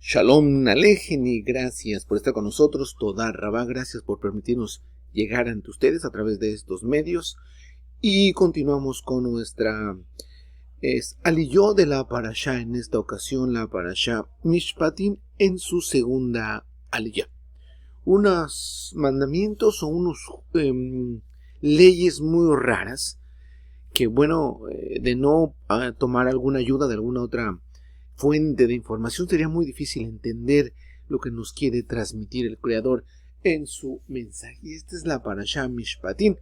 Shalom Alejen y gracias por estar con nosotros. Toda Rabá, gracias por permitirnos llegar ante ustedes a través de estos medios. Y continuamos con nuestra aliyó de la parashá, en esta ocasión la parashá Mishpatim en su segunda aliyá. Unos mandamientos o unos leyes muy raras que, de no tomar alguna ayuda de alguna otra fuente de información, sería muy difícil entender lo que nos quiere transmitir el Creador en su mensaje. Y esta es la parashá Mishpatim.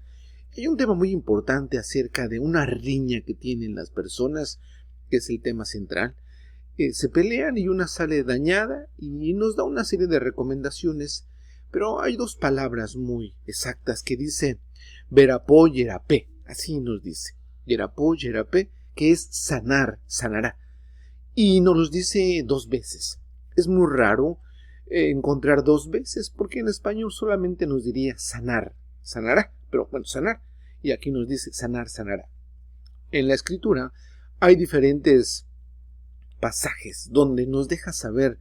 Hay un tema muy importante acerca de una riña que tienen las personas, que es el tema central. Se pelean y una sale dañada y nos da una serie de recomendaciones, pero hay dos palabras muy exactas que dice verapó yerapé, así nos dice, verapó yerapé, que es sanar, sanará. Y nos los dice dos veces. Es muy raro encontrar dos veces, porque en español solamente nos diría sanar, sanará, pero bueno, sanar. Y aquí nos dice sanar, sanará. En la escritura hay diferentes pasajes donde nos deja saber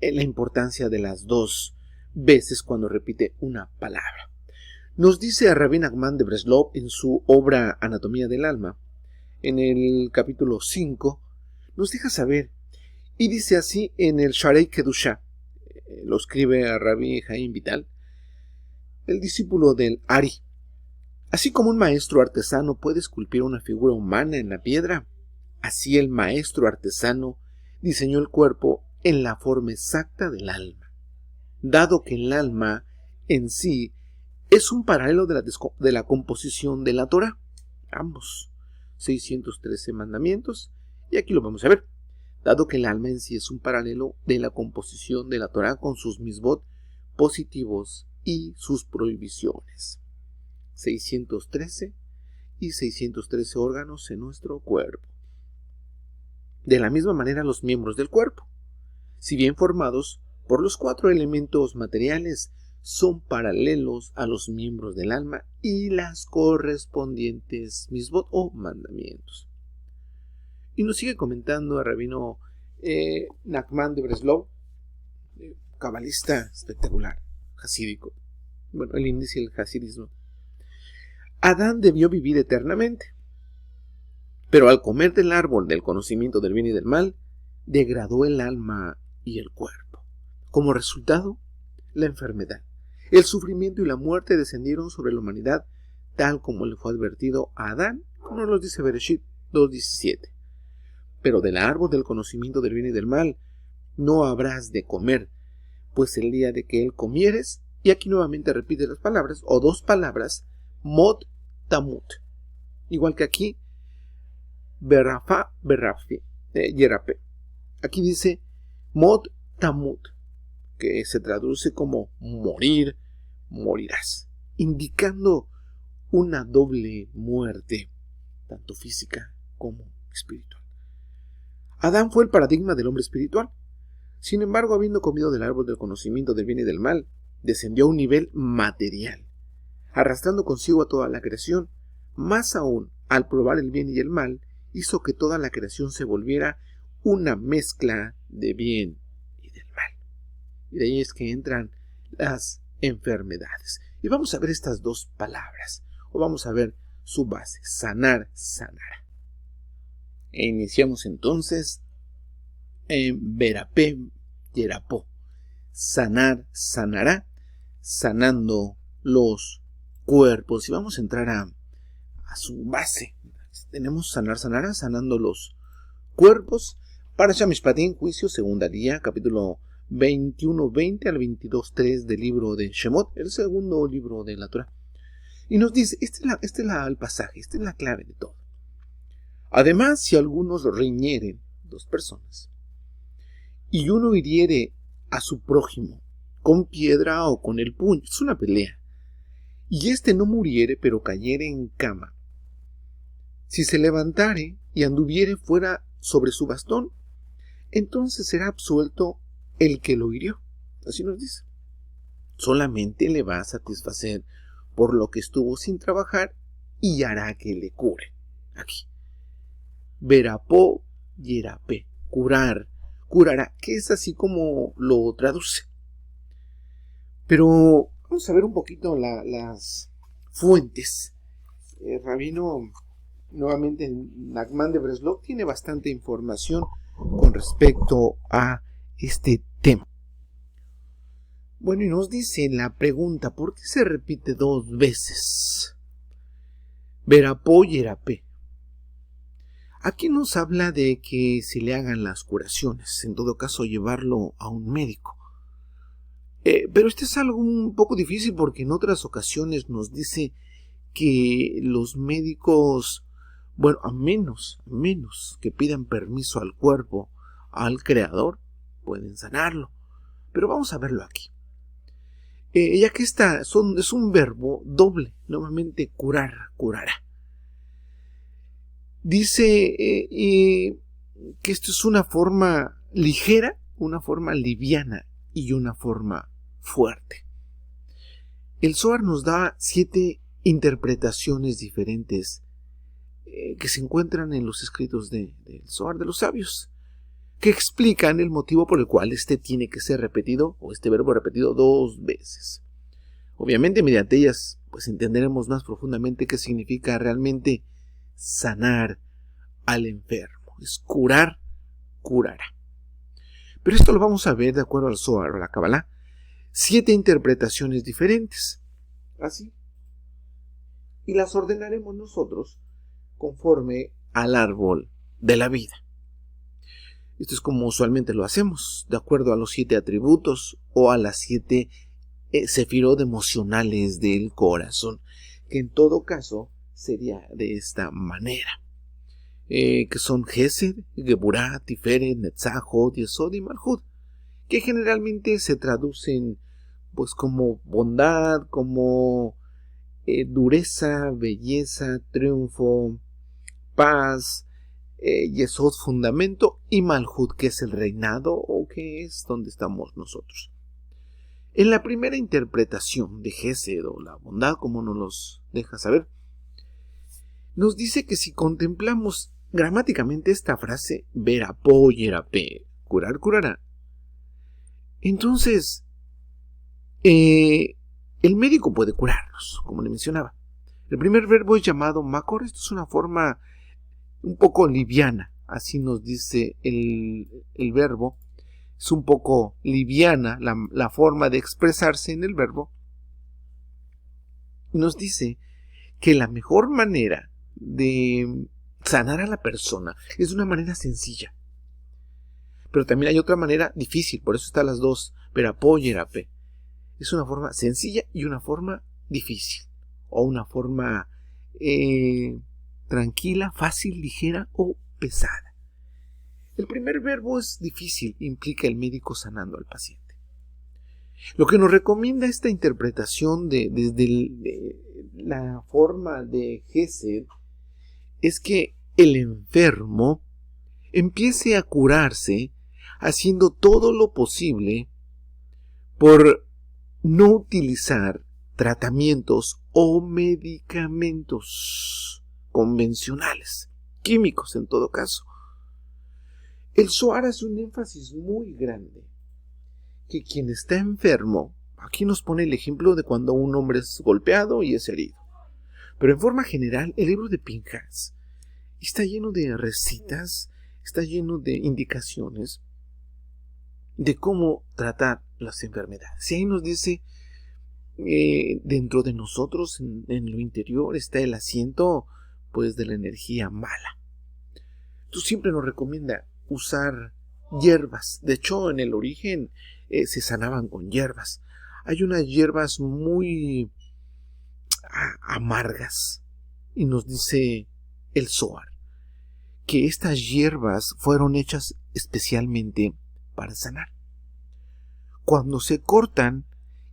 la importancia de las dos veces cuando repite una palabra. Nos dice Rabbi Nachman de Breslov en su obra Anatomía del Alma, en el capítulo 5, nos deja saber, y dice así en el Sharei Kedusha, lo escribe a Rabbi Jaim Vital, el discípulo del Ari. Así como un maestro artesano puede esculpir una figura humana en la piedra, así el maestro artesano diseñó el cuerpo en la forma exacta del alma, dado que el alma en sí es un paralelo de la composición de la Torah, ambos 613 mandamientos. Y aquí lo vamos a ver, dado que el alma en sí es un paralelo de la composición de la Torah con sus misbot positivos y sus prohibiciones. 613 y 613 órganos en nuestro cuerpo. De la misma manera los miembros del cuerpo, si bien formados por los 4 elementos materiales, son paralelos a los miembros del alma y las correspondientes misbot o mandamientos. Y nos sigue comentando el rabino Nachman de Breslov, cabalista espectacular, hasídico. Bueno, él inicia el hasidismo. Adán debió vivir eternamente, pero al comer del árbol del conocimiento del bien y del mal, degradó el alma y el cuerpo. Como resultado, la enfermedad, el sufrimiento y la muerte descendieron sobre la humanidad, tal como le fue advertido a Adán, como nos lo dice Bereshit 2:17. Pero del árbol del conocimiento del bien y del mal no habrás de comer, pues el día de que él comieres, y aquí nuevamente repite las palabras, o dos palabras, Mod Tamut. Igual que aquí, Berrafa, Berrafi, Yerape. Aquí dice Mod Tamut, que se traduce como morir, morirás, indicando una doble muerte, tanto física como espiritual. Adán fue el paradigma del hombre espiritual. Sin embargo, habiendo comido del árbol del conocimiento del bien y del mal, descendió a un nivel material, arrastrando consigo a toda la creación. Más aún, al probar el bien y el mal, hizo que toda la creación se volviera una mezcla de bien y del mal. Y de ahí es que entran las enfermedades. Y vamos a ver estas dos palabras, o vamos a ver su base, sanar, sanará. E iniciamos entonces en verapé, yerapó, sanar, sanará, sanando los cuerpos. Y vamos a entrar a su base. Tenemos sanar, sanará, sanando los cuerpos. Parashá Mishpatim, juicio, segunda día, capítulo 21:20 al 22:3 del libro de Shemot, el segundo libro de la Torah. Y nos dice, este es el pasaje, esta es la clave de todo. Además, si algunos riñeren, dos personas, y uno hiriere a su prójimo con piedra o con el puño, es una pelea, y éste no muriere, pero cayere en cama, si se levantare y anduviere fuera sobre su bastón, entonces será absuelto el que lo hirió. Así nos dice. Solamente le va a satisfacer por lo que estuvo sin trabajar y hará que le cure. Aquí. Verapó, yerapé, curar, curará, que es así como lo traduce. Pero vamos a ver un poquito las fuentes. Rabino, nuevamente, Nachman de Breslov tiene bastante información con respecto a este tema. Bueno, y nos dice la pregunta, ¿por qué se repite 2 veces? Verapó y Erapé. Aquí nos habla de que se le hagan las curaciones, en todo caso llevarlo a un médico. Pero esto es algo un poco difícil porque en otras ocasiones nos dice que los médicos, bueno, a menos que pidan permiso al cuerpo, al creador, pueden sanarlo. Pero vamos a verlo aquí. Ya que es un verbo doble, nuevamente curar, curará. Dice que esto es una forma ligera, una forma liviana y una forma fuerte. El Zohar nos da 7 interpretaciones diferentes que se encuentran en los escritos del Zohar de los sabios, que explican el motivo por el cual este tiene que ser repetido, o este verbo repetido 2 veces. Obviamente, mediante ellas, pues entenderemos más profundamente qué significa realmente sanar al enfermo. Es curar, curará. Pero esto lo vamos a ver de acuerdo al Zohar o la Kabbalah. 7 interpretaciones diferentes. Así. Y las ordenaremos nosotros conforme al árbol de la vida. Esto es como usualmente lo hacemos, de acuerdo a los 7 atributos o a las 7 sefirot emocionales del corazón, que en todo caso sería de esta manera, que son Gesed, Geburah, Tiferet, Netzach, Hod, Yesod y Malhut, que generalmente se traducen pues como bondad, como dureza, belleza, triunfo, paz, Yesod, fundamento, y Malhut, que es el reinado o que es donde estamos nosotros. En la primera interpretación de Gesed o la bondad, como nos los deja saber, nos dice que si contemplamos gramáticamente esta frase, verapó y erapé, curar, curará, entonces el médico puede curarnos, como le mencionaba. El primer verbo es llamado makor. Esto es una forma un poco liviana, así nos dice el verbo. Es un poco liviana la forma de expresarse en el verbo. Nos dice que la mejor manera de sanar a la persona es de una manera sencilla. Pero también hay otra manera difícil, por eso están las dos, verapó y erapé. Es una forma sencilla y una forma difícil, o una forma tranquila, fácil, ligera o pesada. El primer verbo es difícil, implica el médico sanando al paciente. Lo que nos recomienda esta interpretación desde la forma de Gesed es que el enfermo empiece a curarse haciendo todo lo posible por no utilizar tratamientos o medicamentos convencionales, químicos en todo caso. El Zohar hace un énfasis muy grande que quien está enfermo, aquí nos pone el ejemplo de cuando un hombre es golpeado y es herido, pero en forma general el libro de Pinhas está lleno de recetas, está lleno de indicaciones de cómo tratar las enfermedades. Y ahí nos dice, dentro de nosotros, en lo interior, está el asiento pues de la energía mala. Tú siempre nos recomienda usar hierbas. De hecho, en el origen se sanaban con hierbas. Hay unas hierbas muy amargas. Y nos dice el Zohar que estas hierbas fueron hechas especialmente para sanar. Cuando se cortan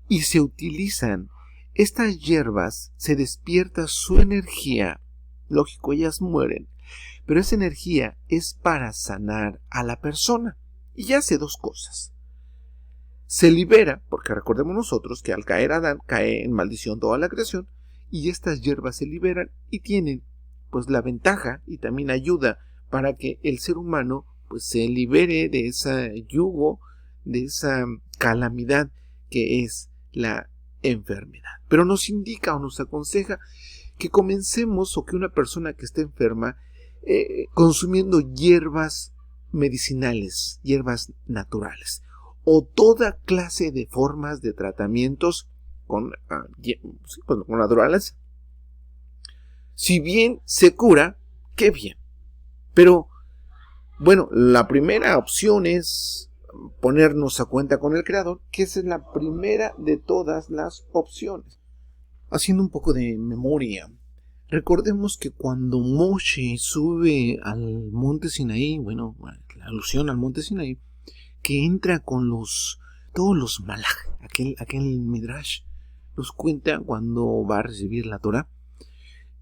y se utilizan estas hierbas, se despierta su energía. Lógico, ellas mueren, pero esa energía es para sanar a la persona y hace 2 cosas. Se libera, porque recordemos nosotros que al caer Adán cae en maldición toda la creación, y estas hierbas se liberan y tienen pues la ventaja y también ayuda para que el ser humano pues se libere de ese yugo, de esa calamidad que es la enfermedad. Pero nos indica o nos aconseja que comencemos, o que una persona que esté enferma, consumiendo hierbas medicinales, hierbas naturales, o toda clase de formas de tratamientos con naturales. Si bien se cura, qué bien. Pero, bueno, la primera opción es ponernos a cuenta con el Creador, que esa es la primera de todas las opciones. Haciendo un poco de memoria, recordemos que cuando Moshe sube al monte Sinaí, bueno, la alusión al monte Sinaí, que entra con todos los malaj, aquel midrash nos cuenta cuando va a recibir la Torah,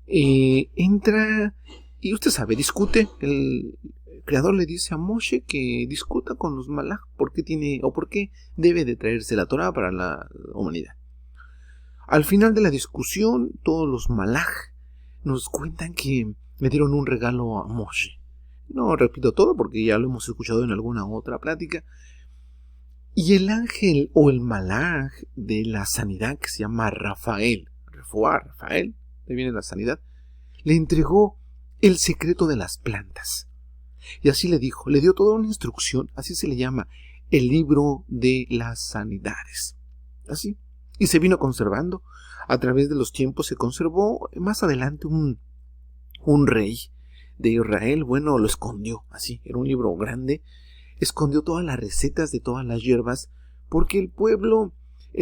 entra y usted sabe, discute. El Creador le dice a Moshe que discuta con los malaj por qué debe de traerse la Torah para la humanidad. Al final de la discusión, todos los malaj nos cuentan que le dieron un regalo a Moshe. No repito todo porque ya lo hemos escuchado en alguna otra plática. Y el ángel o el malaj de la sanidad, que se llama Rafael, Rafael, de viene la sanidad, le entregó el secreto de las plantas. Y así le dijo, le dio toda una instrucción, así se le llama, el libro de las sanidades. Así. Y se vino conservando. A través de los tiempos se conservó. Más adelante un rey de Israel, bueno, lo escondió así. Era un libro grande. Escondió todas las recetas de todas las hierbas, porque el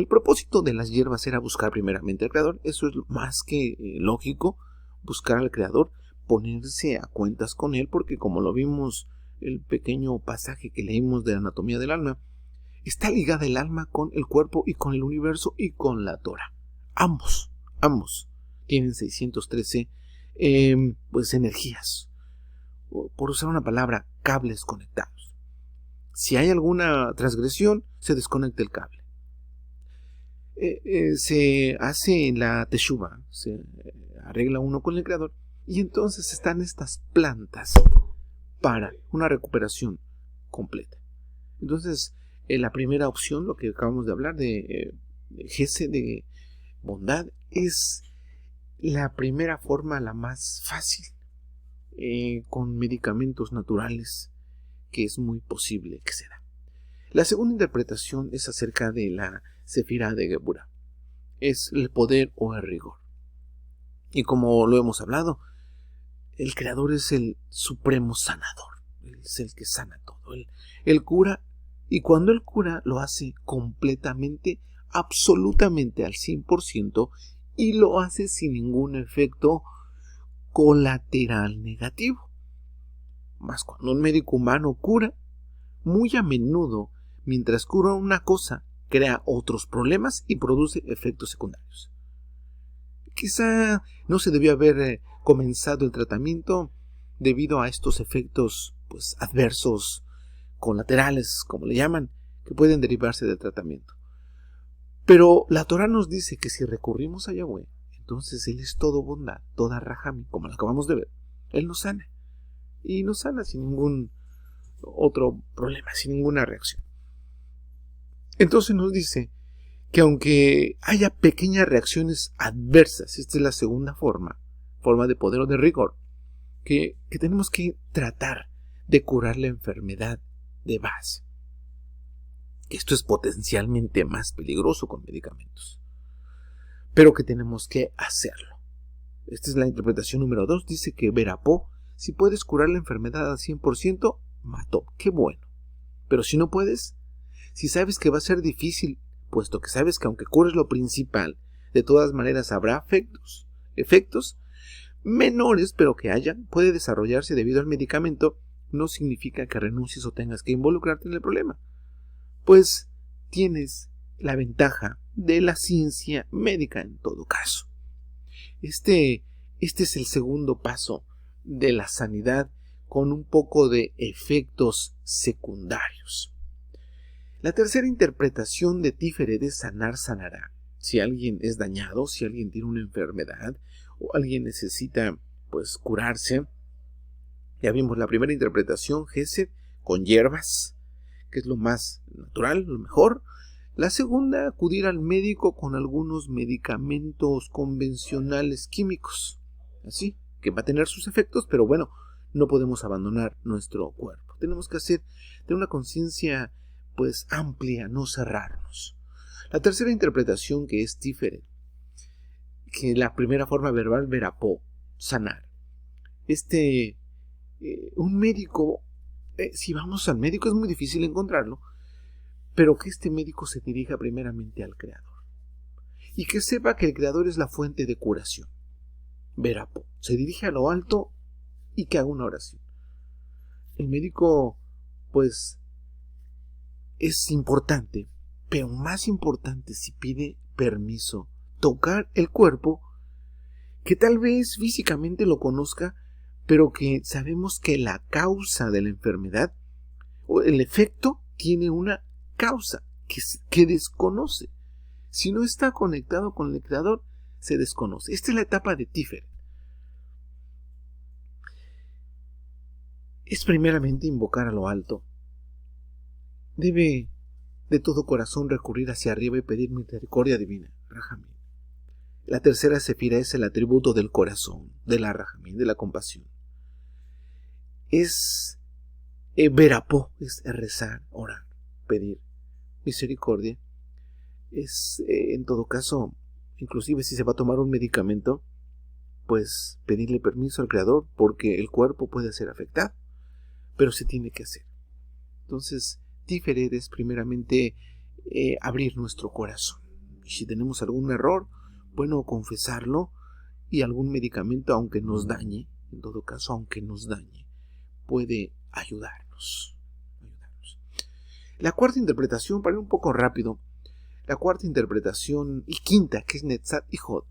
propósito de las hierbas era buscar primeramente al Creador. Eso es más que lógico, buscar al Creador, ponerse a cuentas con Él, porque como lo vimos, el pequeño pasaje que leímos de la anatomía del alma, está ligada el alma con el cuerpo y con el universo y con la Torah. Ambos tienen 613 pues energías, por usar una palabra, cables conectados. Si hay alguna transgresión, se desconecta el cable. Se hace la teshuva, se arregla uno con el Creador, y entonces están estas plantas para una recuperación completa. Entonces, la primera opción, lo que acabamos de hablar de Gesed, de bondad, es la primera forma, la más fácil, con medicamentos naturales, que es muy posible que se da. La segunda interpretación es acerca de la Sefirá de Geburah. Es el poder o el rigor. Y como lo hemos hablado, el Creador es el supremo sanador. Él es el que sana todo. Él cura, y cuando Él cura lo hace completamente, absolutamente al 100%, y lo hace sin ningún efecto colateral negativo. Más cuando un médico humano cura, muy a menudo, mientras cura una cosa, crea otros problemas y produce efectos secundarios. Quizá no se debió haber comenzado el tratamiento debido a estos efectos pues adversos, colaterales, como le llaman, que pueden derivarse del tratamiento. Pero la Torah nos dice que si recurrimos a Yahweh, entonces Él es todo bondad, toda rajami, como lo acabamos de ver. Él nos sana. Y nos sana sin ningún otro problema, sin ninguna reacción. Entonces nos dice que aunque haya pequeñas reacciones adversas, esta es la segunda forma de poder o de rigor, que tenemos que tratar de curar la enfermedad de base. Esto es potencialmente más peligroso con medicamentos, pero que tenemos que hacerlo. Esta es la interpretación número 2. Dice que Verapó, si puedes curar la enfermedad al 100%, mató. Qué bueno. Pero si no puedes, si sabes que va a ser difícil, puesto que sabes que aunque cures lo principal, de todas maneras habrá efectos menores, pero que puede desarrollarse debido al medicamento, no significa que renuncies o tengas que involucrarte en el problema, pues tienes la ventaja de la ciencia médica en todo caso. Este es el segundo paso de la sanidad, con un poco de efectos secundarios. La tercera interpretación de Tiferet es sanar, sanará. Si alguien es dañado, si alguien tiene una enfermedad o alguien necesita pues curarse, ya vimos la primera interpretación, Gesed, con hierbas, que es lo más natural, lo mejor. La segunda, acudir al médico con algunos medicamentos convencionales químicos, así, que va a tener sus efectos, pero bueno, no podemos abandonar nuestro cuerpo. Tenemos que tener una conciencia pues amplia, no cerrarnos. La tercera interpretación, que es diferente, que la primera forma verbal, verapó, sanar. Un médico, si vamos al médico es muy difícil encontrarlo, pero que este médico se dirija primeramente al Creador y que sepa que el Creador es la fuente de curación. Verapó, se dirige a lo alto y que haga una oración. El médico, pues, es importante, pero más importante si pide permiso, tocar el cuerpo, que tal vez físicamente lo conozca, pero que sabemos que la causa de la enfermedad o el efecto tiene una causa que desconoce. Si no está conectado con el Creador, se desconoce. Esta es la etapa de Tiferet. Es primeramente invocar a lo alto. Debe de todo corazón recurrir hacia arriba y pedir misericordia divina, Rahamín. La tercera sefira es el atributo del corazón, de la Rahamín, de la compasión. Es verapó, es rezar, orar, pedir misericordia. Es, en todo caso, inclusive si se va a tomar un medicamento, pues pedirle permiso al Creador, porque el cuerpo puede ser afectado, pero se tiene que hacer. Entonces, Tiferet es primeramente abrir nuestro corazón. Y si tenemos algún error, bueno, confesarlo, y algún medicamento, aunque nos dañe, en todo caso, aunque nos dañe, puede ayudarnos. La cuarta interpretación, para ir un poco rápido, la cuarta interpretación y quinta, que es Netzat y Hod.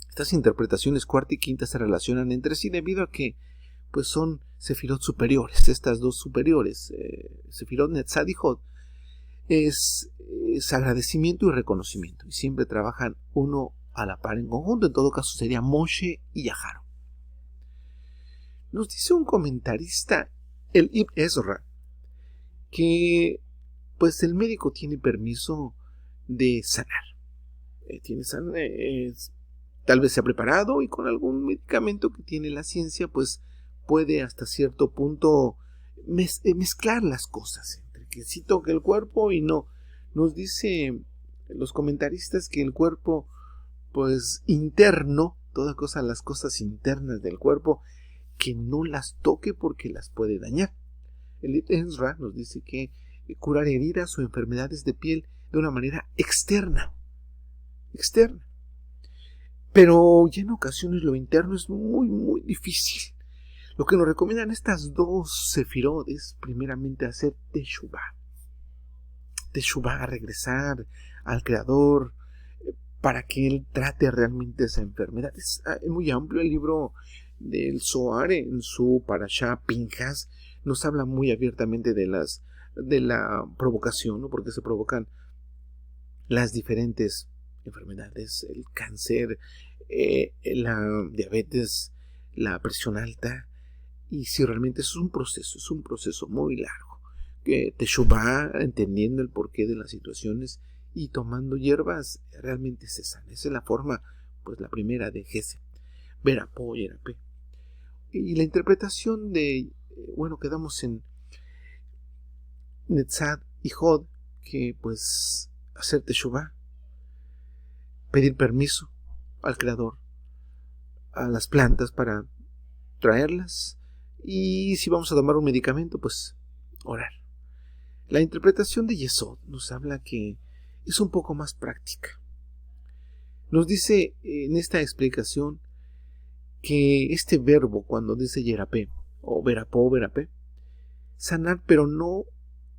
Estas interpretaciones cuarta y quinta se relacionan entre sí debido a que pues son sefirot superiores. Estas dos superiores, sefirot Netzat y Hod, es agradecimiento y reconocimiento, y siempre trabajan uno a la par en conjunto. En todo caso sería Moshe y Yaharo. Nos dice un comentarista, el Ibn Ezra, que pues el médico tiene permiso de sanar. Tal vez se ha preparado y con algún medicamento que tiene la ciencia, pues puede hasta cierto punto mezclar las cosas, entre que sí toca el cuerpo y no. Nos dice los comentaristas que el cuerpo, pues interno, las cosas internas del cuerpo, que no las toque porque las puede dañar. El Ezra nos dice que curar heridas o enfermedades de piel de una manera externa. Pero ya en ocasiones lo interno es muy, muy difícil. Lo que nos recomiendan estas dos sefirot es primeramente hacer teshuvah. Teshuvah, regresar al Creador para que Él trate realmente esa enfermedad. Es muy amplio el libro del Zohar, en su Parashá Pinjas, nos habla muy abiertamente de la provocación, ¿no? Porque se provocan las diferentes enfermedades, el cáncer, la diabetes, la presión alta, y si realmente es un proceso muy largo, que Teshuvah, entendiendo el porqué de las situaciones y tomando hierbas, realmente se sana. Esa es la forma, pues la primera de Gesed, verapó, yerapé. Y la interpretación de, quedamos en Netzat y Hod, que pues hacer Teshuvah, pedir permiso al Creador, a las plantas para traerlas, y si vamos a tomar un medicamento, pues orar. La interpretación de Yesod nos habla que es un poco más práctica. Nos dice en esta explicación que este verbo, cuando dice yerapé o verapó, verapé, sanar, pero no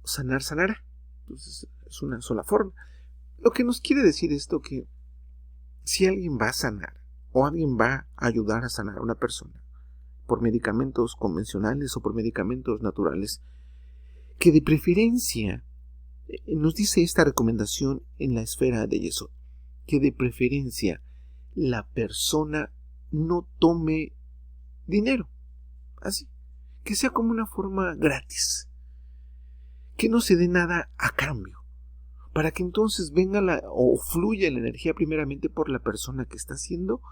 sanar, sanará. Entonces es una sola forma. Lo que nos quiere decir esto, que si alguien va a sanar o alguien va a ayudar a sanar a una persona por medicamentos convencionales o por medicamentos naturales, que de preferencia, nos dice esta recomendación en la esfera de Yesod, que de preferencia la persona no tome dinero, así, que sea como una forma gratis, que no se dé nada a cambio, para que entonces venga o fluya la energía primeramente por la persona que está haciendo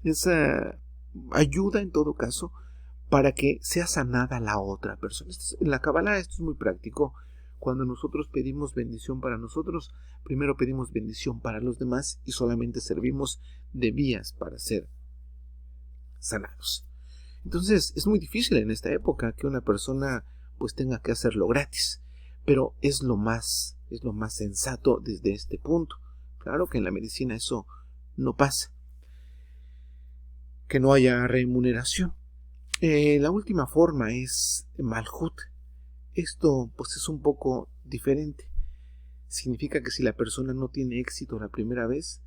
esa ayuda, en todo caso, para que sea sanada la otra persona. En la Kabbalah esto es muy práctico. Cuando nosotros pedimos bendición para nosotros, primero pedimos bendición para los demás y solamente servimos de vías para ser sanados. Entonces es muy difícil en esta época que una persona pues tenga que hacerlo gratis, pero es lo más sensato desde este punto. Claro que en la medicina eso no pasa, que no haya remuneración. La última forma es Malhut. Esto pues es un poco diferente. Significa que si la persona no tiene éxito la primera vez,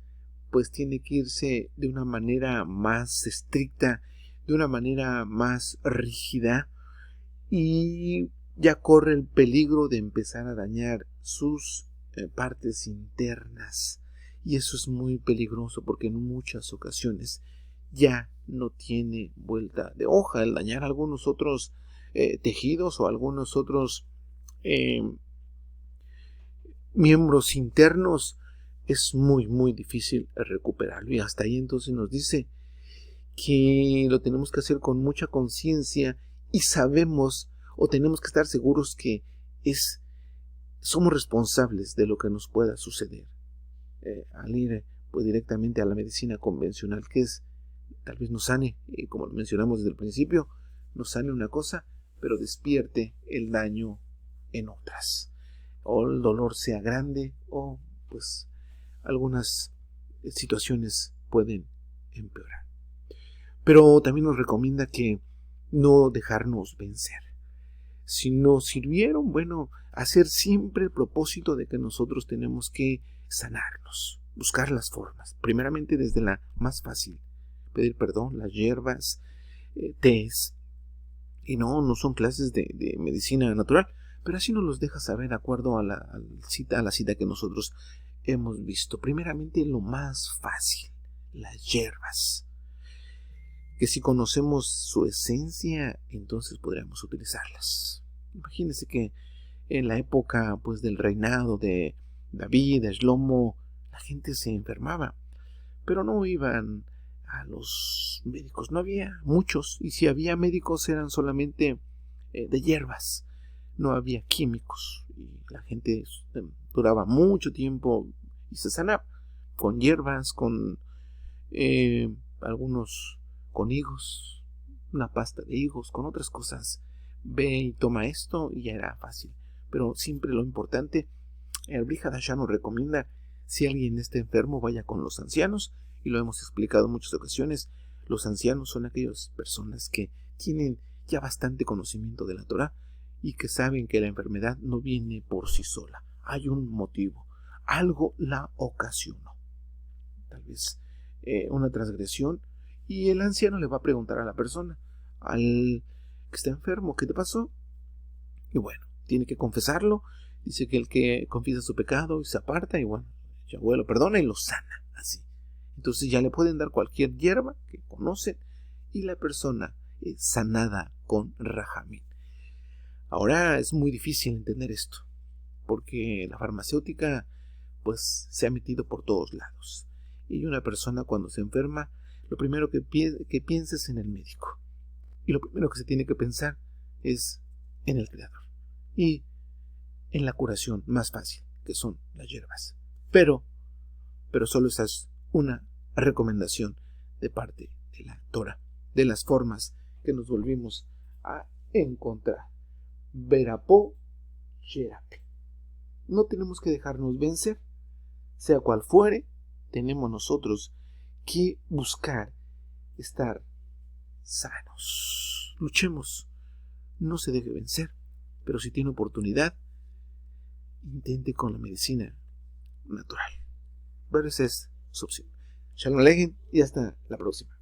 pues tiene que irse de una manera más estricta, de una manera más rígida, y ya corre el peligro de empezar a dañar sus partes internas. Y eso es muy peligroso porque en muchas ocasiones ya no tiene vuelta de hoja. El dañar algunos otros tejidos o algunos otros miembros internos es muy difícil recuperarlo. Y hasta ahí entonces nos dice que lo tenemos que hacer con mucha conciencia y sabemos o tenemos que estar seguros que somos responsables de lo que nos pueda suceder. Al ir pues directamente a la medicina convencional, que es tal vez nos sane, como lo mencionamos desde el principio, nos sane una cosa, pero despierte el daño en otras, o el dolor sea grande, o pues algunas situaciones pueden empeorar. Pero también nos recomienda que no dejarnos vencer. Si nos sirvieron, bueno, hacer siempre el propósito de que nosotros tenemos que sanarnos, buscar las formas, primeramente desde la más fácil, pedir perdón, las hierbas, tés, y no son clases de medicina natural, pero así nos los deja saber de acuerdo a la cita que nosotros hemos visto. Primeramente lo más fácil, las hierbas, que si conocemos su esencia, entonces podríamos utilizarlas. Imagínense que en la época pues del reinado de David, de Shlomo, la gente se enfermaba, pero no iban a los médicos, no había muchos, y si había médicos eran solamente de hierbas, no había químicos, y la gente duraba mucho tiempo y se sanaba con hierbas, con algunos con higos, una pasta de higos, con otras cosas. Ve y toma esto y ya era fácil. Pero siempre lo importante, el Brit Hadashah nos recomienda, si alguien está enfermo, vaya con los ancianos, y lo hemos explicado en muchas ocasiones. Los ancianos son aquellas personas que tienen ya bastante conocimiento de la Torah y que saben que la enfermedad no viene por sí sola. Hay un motivo, algo la ocasionó. Tal vez una transgresión, y el anciano le va a preguntar a la persona, al que está enfermo, ¿qué te pasó? Y bueno, tiene que confesarlo. Dice que el que confiesa su pecado y se aparta, y bueno, Yahweh lo perdona y lo sana, así. Entonces ya le pueden dar cualquier hierba que conocen y la persona es sanada con Rahamín. Ahora es muy difícil entender esto, porque la farmacéutica pues se ha metido por todos lados. Y una persona cuando se enferma, lo primero que piensa es en el médico. Y lo primero que se tiene que pensar es en el Creador. Y en la curación más fácil, que son las hierbas. Pero solo esa es una recomendación de parte de la Torah, de las formas que nos volvimos a encontrar. Verapó Yerape. No tenemos que dejarnos vencer, sea cual fuere, tenemos nosotros que buscar estar sanos. Luchemos, no se deje vencer, pero si tiene oportunidad, intente con la medicina natural. Pero esa es su opción. Shalom Aleichem y hasta la próxima.